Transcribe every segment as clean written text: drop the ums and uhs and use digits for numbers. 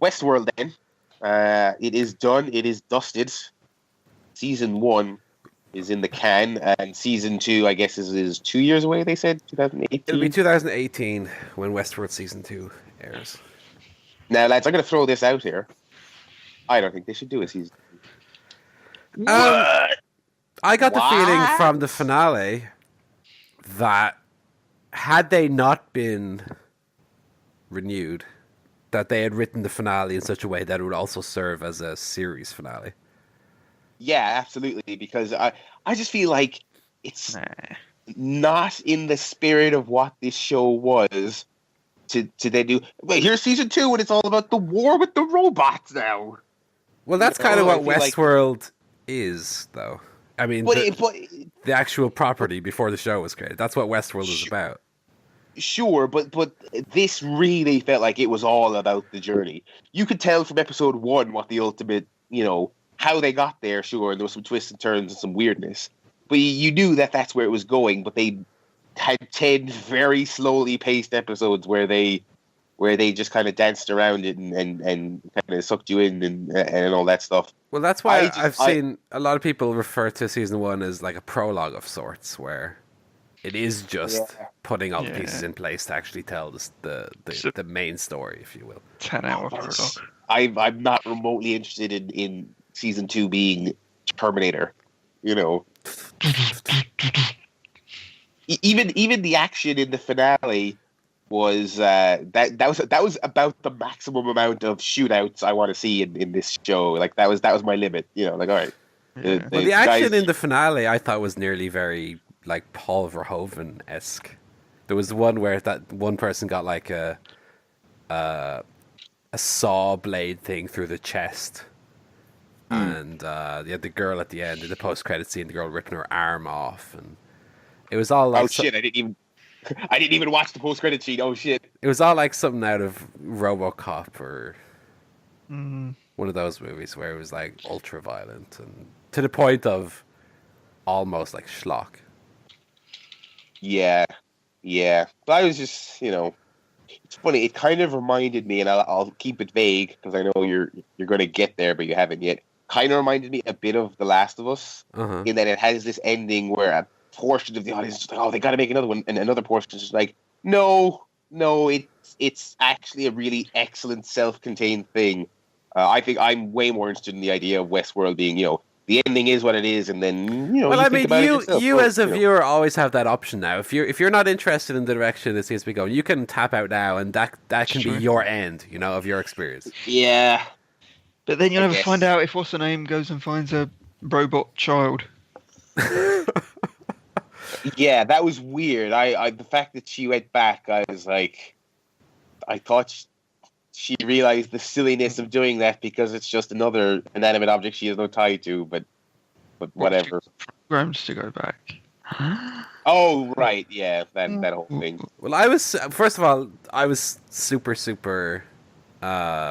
Westworld then. It is done. It is dusted. Season 1 is in the can, and Season 2, I guess, is 2 years away, they said? 2018? It'll be 2018 when Westworld Season 2 airs. Now, lads, I'm going to throw this out here. I don't think they should do a Season 2. I got the feeling from the finale that had they not been renewed, that they had written the finale in such a way that it would also serve as a series finale. Yeah, absolutely, because I just feel like it's not in the spirit of what this show was to then do, wait, here's Season 2 and it's all about the war with the robots now. Well, that's kind of what Westworld is, though. I mean, the actual property before the show was created. That's what Westworld is about. Sure, but this really felt like it was all about the journey. You could tell from episode 1 what the ultimate, how they got there, sure, and there was some twists and turns and some weirdness. But you knew that that's where it was going, but they had 10 very slowly paced episodes where they just kind of danced around it and kind of sucked you in and all that stuff. Well, that's why I've seen a lot of people refer to Season 1 as like a prologue of sorts, where it is just putting all the pieces in place to actually tell the main story, if you will. 10-hour prologue. I'm not remotely interested in Season 2 being Terminator, Even the action in the finale was that was about the maximum amount of shootouts I want to see in this show. Like that was my limit. All right. Yeah. The action in the finale I thought was nearly very like Paul Verhoeven-esque. There was one where that one person got like a saw blade thing through the chest. And the girl at the end, in the post-credit scene, the girl ripping her arm off, and it was all like... Oh shit! I didn't even watch the post-credit scene. Oh shit! It was all like something out of RoboCop or one of those movies where it was like ultra-violent and to the point of almost like schlock. Yeah. But I was just, it's funny. It kind of reminded me, and I'll keep it vague because I know you're going to get there, but you haven't yet. Kind of reminded me a bit of The Last of Us, in that it has this ending where a portion of the audience is like, oh, they got to make another one, and another portion is just like, no, it's actually a really excellent self-contained thing. I think I'm way more interested in the idea of Westworld being, the ending is what it is, and then Well, I mean, you as a viewer always have that option now. If you're not interested in the direction it seems to be going, you can tap out now, and that can be your end, of your experience. Yeah. But then you'll never find out if what's her name goes and finds a robot child. Yeah, that was weird. I the fact that she went back, I was like, I thought she realized the silliness of doing that because it's just another inanimate object she has no tie to, but whatever. Programmed to go back. Oh, right, yeah, that whole thing. Well, first of all, I was super, super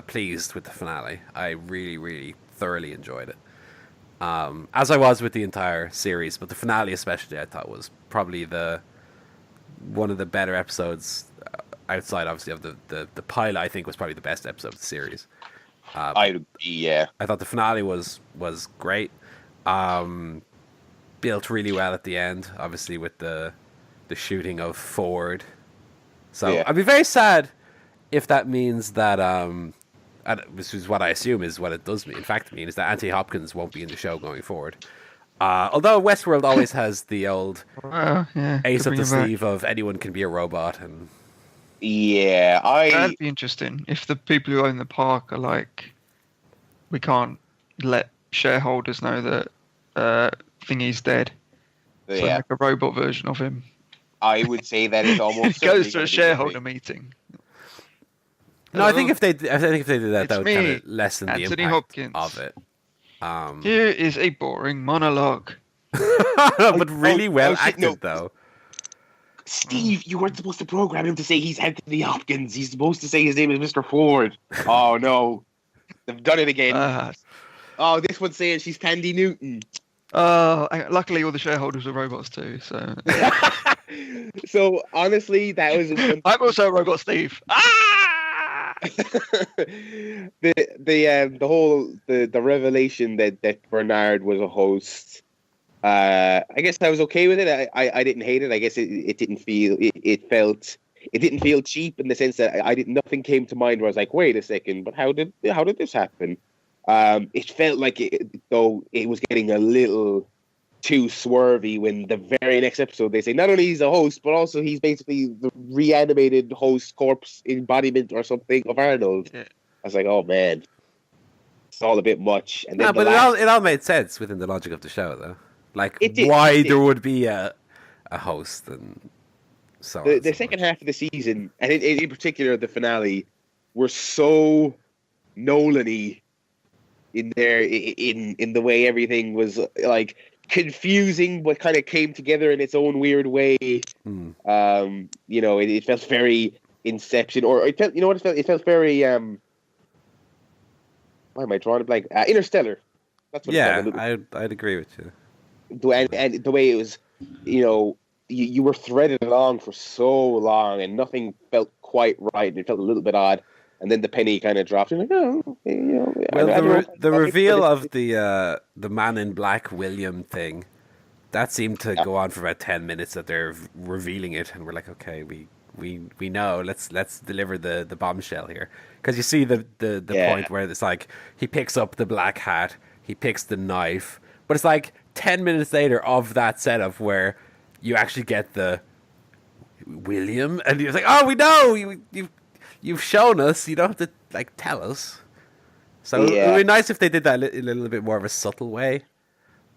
pleased with the finale. I really, really thoroughly enjoyed it. As I was with the entire series, but the finale especially I thought was probably one of the better episodes outside obviously of the pilot. I think was probably the best episode of the series. I agree, yeah. I thought the finale was great. Built really well at the end, obviously with the shooting of Ford. So I'd be very sad if that means that and this is what I assume is what it does mean. In fact, mean is that Anthony Hopkins won't be in the show going forward. Although Westworld always has the old ace up the sleeve of anyone can be a robot, and that'd be interesting if the people who own the park are like, we can't let shareholders know that Thingy's dead, so make a robot version of him. I would say that is almost goes to a shareholder meeting. No, I think if they did that, that would kind of lessen the Anthony impact Hopkins. of it. Here is a boring monologue. But really well acted, though. Steve, you weren't supposed to program him to say he's Anthony Hopkins. He's supposed to say his name is Mr. Ford. Oh, no. They've done it again. This one's saying she's Tandy Newton. Luckily, all the shareholders are robots, too. So, so honestly, that was... I'm also a robot, Steve. the revelation that Bernard was a host. I guess I was okay with it. I didn't hate it. I guess it didn't feel it didn't feel cheap in the sense that I didn't nothing came to mind where I was like, wait a second, but how did this happen? It felt like though it was getting a little too swervy when the very next episode they say not only he's a host but also he's basically the reanimated host corpse embodiment or something of Arnold. Yeah. I was like, oh man, it's all a bit much. And then but it all made sense within the logic of the show, though. Like why there would be a host and so on. The second half of the season, and in particular the finale, were so Nolan-y in there in the way everything was like confusing but kind of came together in its own weird way. It felt very Inception, or it felt, it felt very why am I drawing a blank? Interstellar. That's what it felt. I'd agree with you. And the way it was, you were threaded along for so long and nothing felt quite right, and it felt a little bit odd. And then the penny kind of dropped. You're like, oh, Well, the reveal of the Man in Black William thing, that seemed to go on for about 10 minutes that they're revealing it, and we're like, okay, we know. Let's deliver the bombshell here, because you see the point where it's like he picks up the black hat, he picks the knife, but it's like 10 minutes later of that setup where you actually get the William, and you're like, oh, we know you've shown us. You don't have to tell us. So it would be nice if they did that in a little bit more of a subtle way.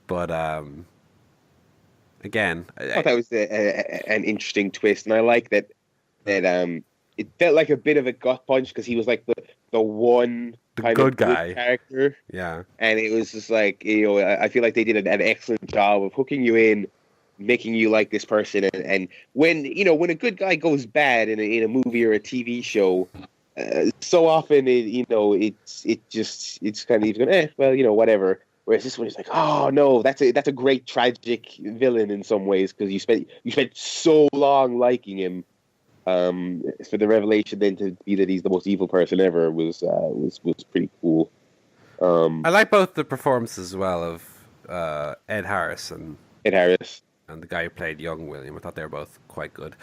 But again, I thought that was an interesting twist, and I like that it felt like a bit of a gut punch because he was like the one kind good of guy good character. Yeah, and it was just like I feel like they did an excellent job of hooking you in, making you like this person, and when a good guy goes bad in a movie or a TV show, so often it's kind of going whatever. Whereas this one is like, oh no, that's a great tragic villain in some ways because you spent so long liking him. For the revelation then to be that he's the most evil person ever was pretty cool. I like both the performances as well of Ed Harris and the guy who played young William. I thought they were both quite good.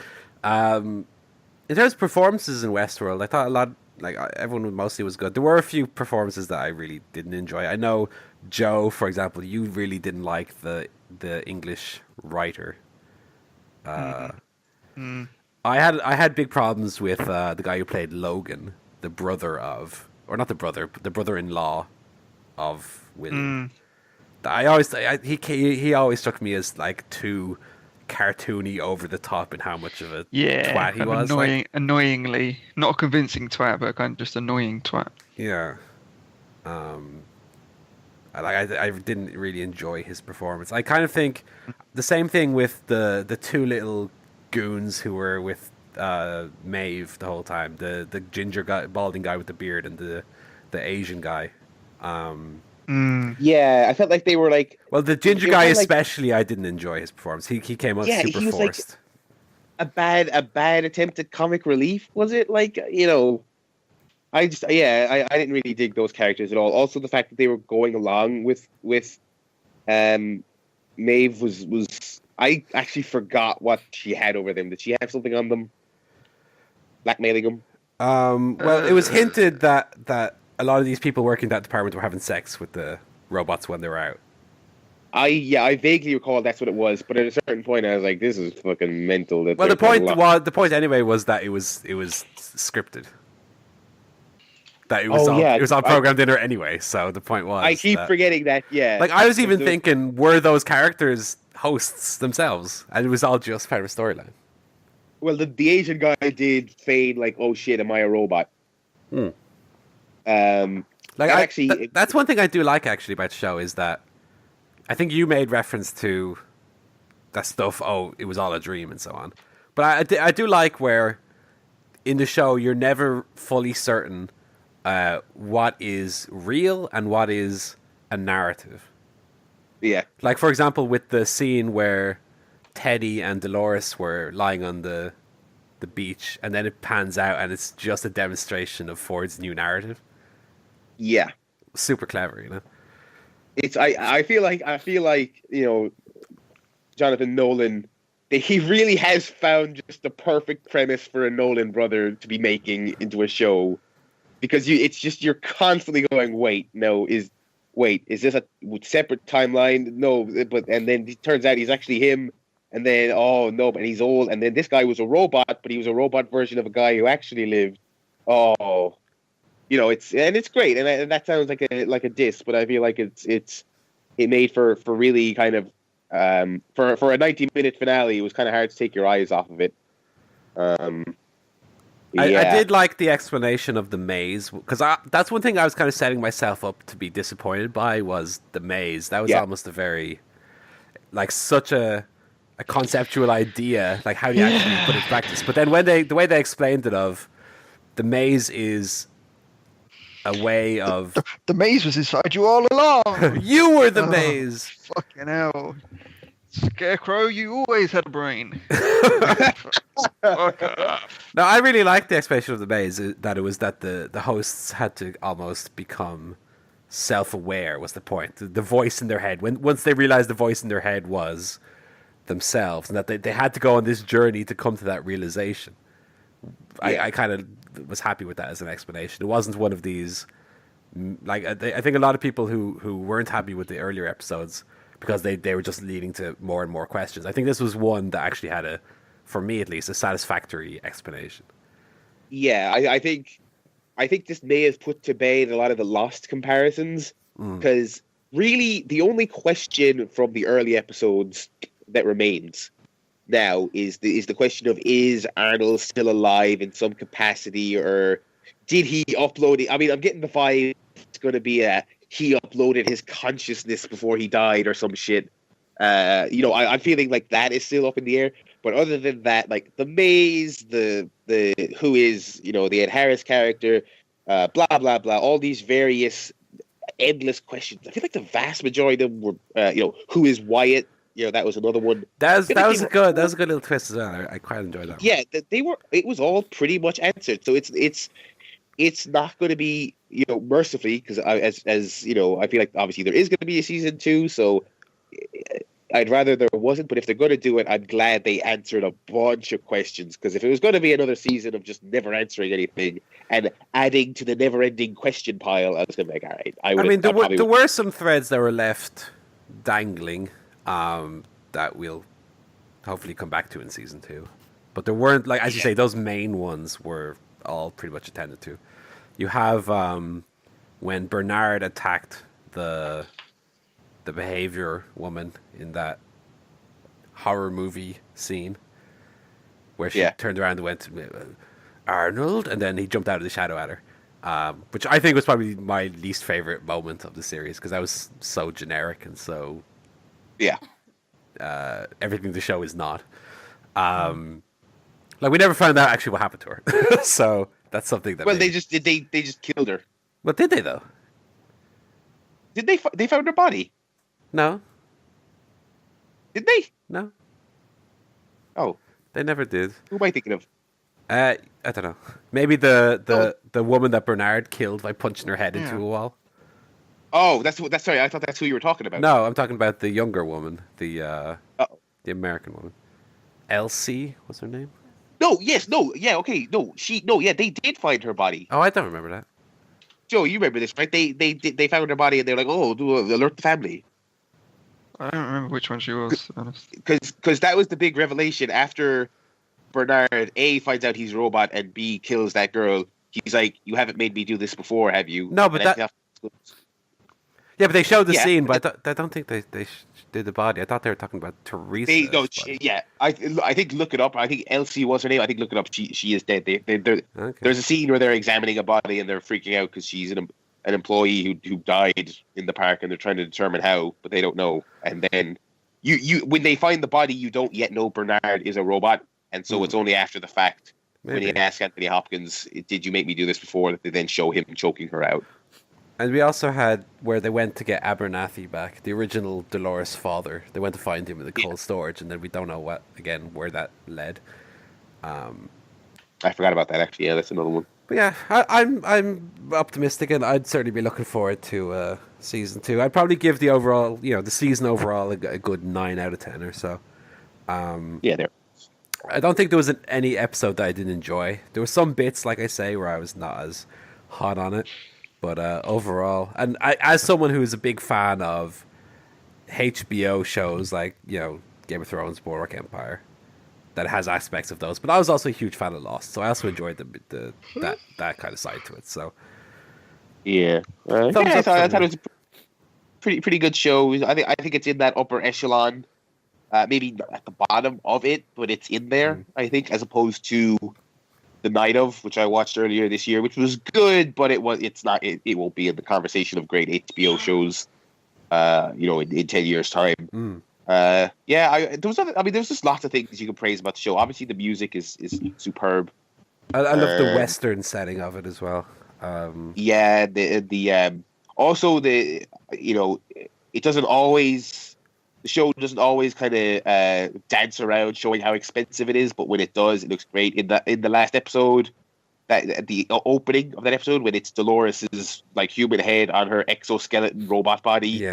In terms of performances in Westworld, I thought a lot, everyone mostly was good. There were a few performances that I really didn't enjoy. I know, Joe, for example, you really didn't like the English writer. I had big problems with the guy who played Logan, the brother-in-law of William. He always struck me as too cartoony, over the top, and how much of a twat he was. Annoyingly, not a convincing twat, but kind of just annoying twat. Yeah. I didn't really enjoy his performance. I kind of think the same thing with the two little goons who were with Maeve the whole time. The ginger guy, balding guy with the beard, and the Asian guy. Yeah, I felt like they were like... Well, the ginger guy especially, I didn't enjoy his performance. He came out super he was forced. A bad attempt at comic relief, was it? I didn't really dig those characters at all. Also, the fact that they were going along with Maeve was... I actually forgot what she had over them. Did she have something on them? Blackmailing them? Well, it was hinted that a lot of these people working in that department were having sex with the robots when they were out. I vaguely recall that's what it was, but at a certain point I was like, this is fucking mental. Well, the point anyway was that it was scripted. That it was on programmed dinner anyway. So the point was, I keep forgetting that. Yeah, I was even thinking, were those characters hosts themselves, and it was all just part of a storyline? Well, the Asian guy did feign oh shit, am I a robot? That's one thing I do like actually about the show, is that I think you made reference to that stuff. Oh, it was all a dream and so on. But I do like where in the show you're never fully certain what is real and what is a narrative. Yeah. For example, with the scene where Teddy and Dolores were lying on the the beach, and then it pans out, and it's just a demonstration of Ford's new narrative. Yeah, Super clever, you know. it's I feel like Jonathan Nolan, he really has found just the perfect premise for a Nolan brother to be making into a show, because it's just you're constantly going, wait, is this a separate timeline? No, and then it turns out he's actually him, and then oh no, but he's old, and then this guy was a robot, but he was a robot version of a guy who actually lived. Oh, it's great, and that sounds like a diss, but I feel like it made for really kind of for a 90-minute finale. It was kind of hard to take your eyes off of it. I did like the explanation of the maze, because that's one thing I was kind of setting myself up to be disappointed by, was the maze. That was almost a very, like, such a conceptual idea, like how do you actually put it in practice? But then the way they explained it, of the maze is a way of the maze was inside you all along. You were the maze. Fucking hell. Scarecrow, you always had a brain. Fuck off. No, I really liked the explanation of the maze, that it was that the hosts had to almost become self-aware, was the point. The voice in their head, once they realized the voice in their head was themselves, and that they had to go on this journey to come to that realization. I kind of was happy with that as an explanation. It wasn't one of these, like, I think a lot of people who weren't happy with the earlier episodes, because they were just leading to more and more questions. I think this was one that actually had for me at least, a satisfactory explanation. Yeah, I think this may have put to bed a lot of the Lost comparisons, because really the only question from the early episodes that remains now is the question of, is Arnold still alive in some capacity, or did he upload it? I mean, I'm getting the vibe it's going to be he uploaded his consciousness before he died or some shit. I'm feeling like that is still up in the air. But other than that, like the maze, the who is, the Ed Harris character, blah blah blah, all these various endless questions. I feel like the vast majority of them were, who is Wyatt? That was another one. That was a good little twist as well. I quite enjoyed that. Yeah, they were. It was all pretty much answered. So it's not going to be, mercifully, because as I feel like obviously there is going to be a season 2. So I'd rather there wasn't. But if they're going to do it, I'm glad they answered a bunch of questions. Because if it was going to be another season of just never answering anything and adding to the never-ending question pile, I was going to be like, all right. I mean, there were some threads that were left dangling. That we'll hopefully come back to in season 2, but there weren't, like, as you say, those main ones were all pretty much attended to. You have when Bernard attacked the behavior woman in that horror movie scene, where she turned around and went, Arnold, and then he jumped out of the shadow at her, which I think was probably my least favorite moment of the series, because that was so generic and so everything the show is not. Like, we never found out actually what happened to her. So that's something that. Well, they just killed her. But did they though? Did they found her body? No. Did they? No. Oh, they never did. Who am I thinking of? I don't know. Maybe the woman that Bernard killed by punching her head into a wall. Oh, that's sorry. I thought that's who you were talking about. No, I'm talking about the younger woman, the American woman. Elsie was her name? No, yes, no, yeah, okay, no, they did find her body. Oh, I don't remember that. Joe, you remember this, right? They found her body and they're like, oh, alert the family. I don't remember which one she was, to be honest. Because that was the big revelation after Bernard A finds out he's a robot and B kills that girl. He's like, you haven't made me do this before, have you? No, but yeah, but they showed the scene, but I don't think they did the body. I thought they were talking about Teresa. I think look it up. I think Elsie was her name. I think look it up. She is dead. There's a scene where they're examining a body and they're freaking out because she's an employee who died in the park, and they're trying to determine how, but they don't know. And then you when they find the body, you don't yet know Bernard is a robot, and so it's only after the fact when you ask Anthony Hopkins, "Did you make me do this before?" that they then show him choking her out. And we also had where they went to get Abernathy back, the original Dolores' father. They went to find him in the cold storage, and then we don't know where that led. I forgot about that actually. Yeah, that's another one. But yeah, I'm optimistic, and I'd certainly be looking forward to season 2. I'd probably give the overall, the season overall a good 9 out of 10 or so. Yeah, there. I don't think there was any episode that I didn't enjoy. There were some bits, like I say, where I was not as hot on it, but overall, and as someone who is a big fan of HBO shows like Game of Thrones, Boardwalk Empire, that has aspects of those, but I was also a huge fan of Lost, so I also enjoyed that kind of side to it. So yeah, I thought it was a pretty good show. I think it's in that upper echelon. Maybe not at the bottom of it, but it's in there, I think, as opposed to The Night Of, which I watched earlier this year, which was good, but it won't be in the conversation of great HBO shows, in 10 years' time. There was just lots of things you can praise about the show. Obviously, the music is superb. I love the Western setting of it as well. It doesn't always. The show doesn't always kind of dance around showing how expensive it is, but when it does, it looks great. In the last episode, the opening of that episode, when it's Dolores's like human head on her exoskeleton robot body,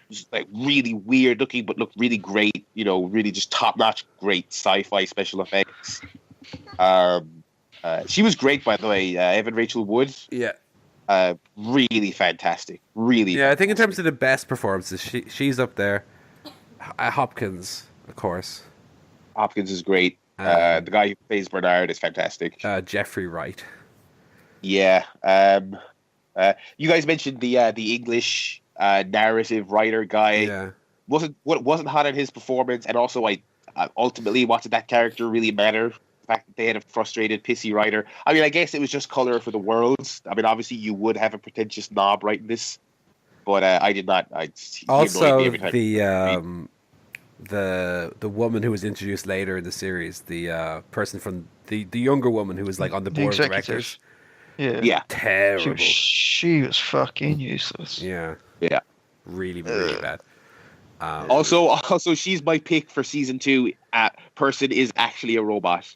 it's like really weird looking, but looked really great. Really just top notch, great sci-fi special effects. She was great, by the way. Evan Rachel Wood. Yeah. Really fantastic. Really. Yeah, fantastic. I think in terms of the best performances, she's up there. Hopkins, of course. Hopkins is great. The guy who plays Bernard is fantastic. Jeffrey Wright. Yeah. You guys mentioned the English narrative writer guy. Yeah. Wasn't hot on his performance, and also ultimately, what did that character really matter? The fact that they had a frustrated, pissy writer. I mean, I guess it was just color for the worlds. I mean, obviously, you would have a pretentious knob writing this. But I did not. Also, the woman who was introduced later in the series, the person from the younger woman who was like on the board of directors. Yeah. Terrible. She was fucking useless. Yeah. Really, really bad. Also, she's my pick for season 2. Person is actually a robot.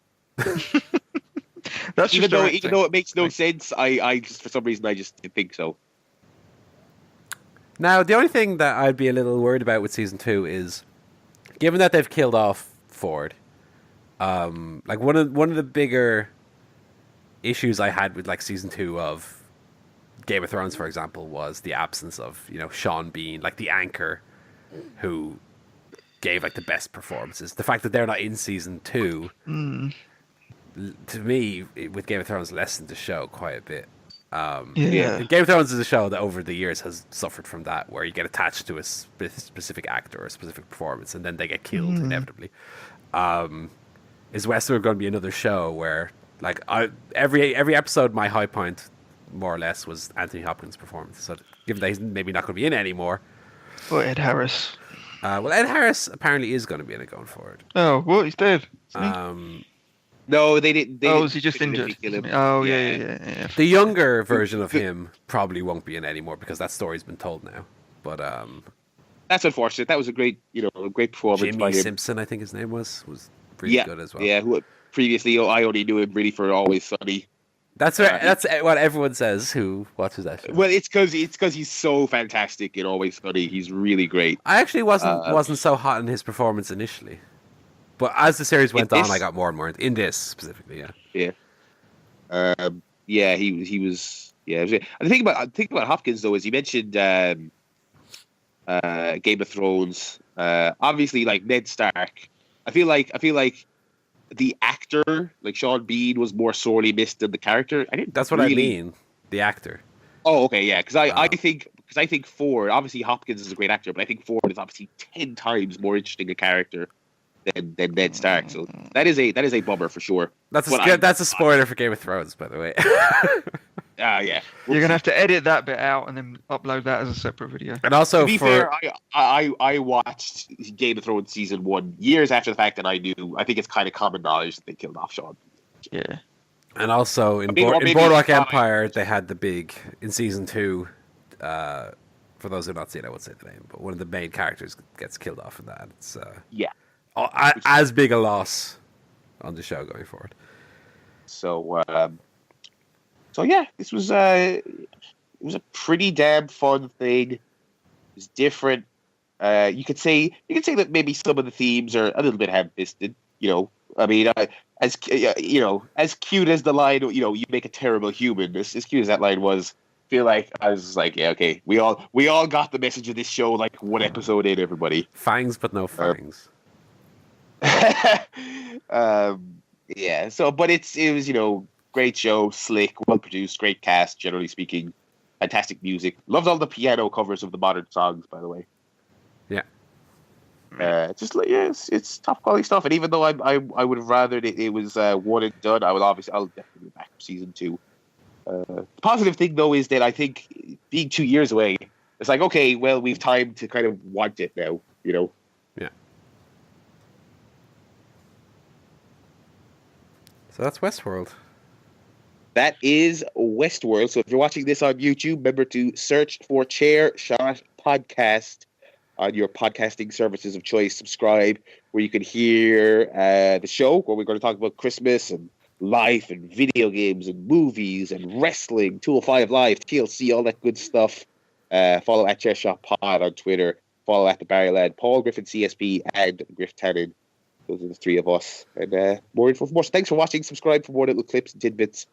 That's even though it makes no sense, I just for some reason I just think so. Now, the only thing that I'd be a little worried about with season 2 is, given that they've killed off Ford, like one of the bigger issues I had with like season 2 of Game of Thrones, for example, was the absence of Sean Bean, like the anchor, who gave like the best performances. The fact that they're not in season 2, to me, with Game of Thrones, lessened the show quite a bit. Game of Thrones is a show that over the years has suffered from that, where you get attached to a specific actor or a specific performance, and then they get killed inevitably. Is Westworld going to be another show where, like, every episode, my high point, more or less, was Anthony Hopkins' performance? So, given that he's maybe not going to be in it anymore. Or Ed Harris. Ed Harris apparently is going to be in it going forward. Oh, what? He's dead. No, they didn't. Was he just injured? Oh, yeah. The younger version of him probably won't be in anymore because that story's been told now. But that's unfortunate. That was a great performance Jimmy by him. Simpson, I think his name was pretty good as well. Yeah, who previously I only knew him really for Always Sunny. That's what everyone says who watches that show. Well, it's because he's so fantastic in Always Sunny. He's really great. I actually wasn't so hot in his performance initially. But as the series went on, I got more and more in this specifically. Yeah. He was. Yeah. The thing about Hopkins though is you mentioned Game of Thrones. Obviously, like Ned Stark. I feel like the actor, like Sean Bean, was more sorely missed than the character. That's what I mean. The actor. Oh, okay, yeah. Because I think Ford. Obviously, Hopkins is a great actor, but I think Ford is obviously 10 times more interesting a character than Ned Stark. So that is a bummer for sure. That's a spoiler for Game of Thrones, by the way. Yeah. You're gonna have to edit that bit out and then upload that as a separate video. And also, to be fair, I watched Game of Thrones season 1 years after the fact, and I think it's kind of common knowledge that they killed off Sean. Yeah. And also in Boardwalk Empire, they had the big in season 2. For those who have not seen it, I won't say the name, but one of the main characters gets killed off in that. It's as big a loss on the show going forward. So, yeah, this was it was a pretty damn fun thing. It was different. You could say that maybe some of the themes are a little bit ham-fisted. I mean, as cute as the line, you make a terrible human. As cute as that line was, feel like I was like, yeah, okay, we all got the message of this show like one episode in, everybody. Fangs, but no fangs. Yeah. So, but it was great show, slick, well produced, great cast, generally speaking, fantastic music. Loved all the piano covers of the modern songs, by the way. Yeah. It's top quality stuff. And even though I would have rather it was one and done, I'll definitely be back for season 2. The positive thing though is that I think being 2 years away, it's like, okay, well, we've time to kind of want it now, Yeah. So that's Westworld. That is Westworld. So if you're watching this on YouTube, remember to search for ChairShot Podcast on your podcasting services of choice. Subscribe, where you can hear the show, where we're going to talk about Christmas and life and video games and movies and wrestling, 205 Live, TLC, all that good stuff. Follow at ChairShot Pod on Twitter. Follow at the Barryland, Paul Griffin CSP, and Griff Tannen. Those are the 3 of us. And more info for more. So thanks for watching. Subscribe for more little clips and tidbits.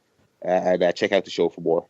And check out the show for more.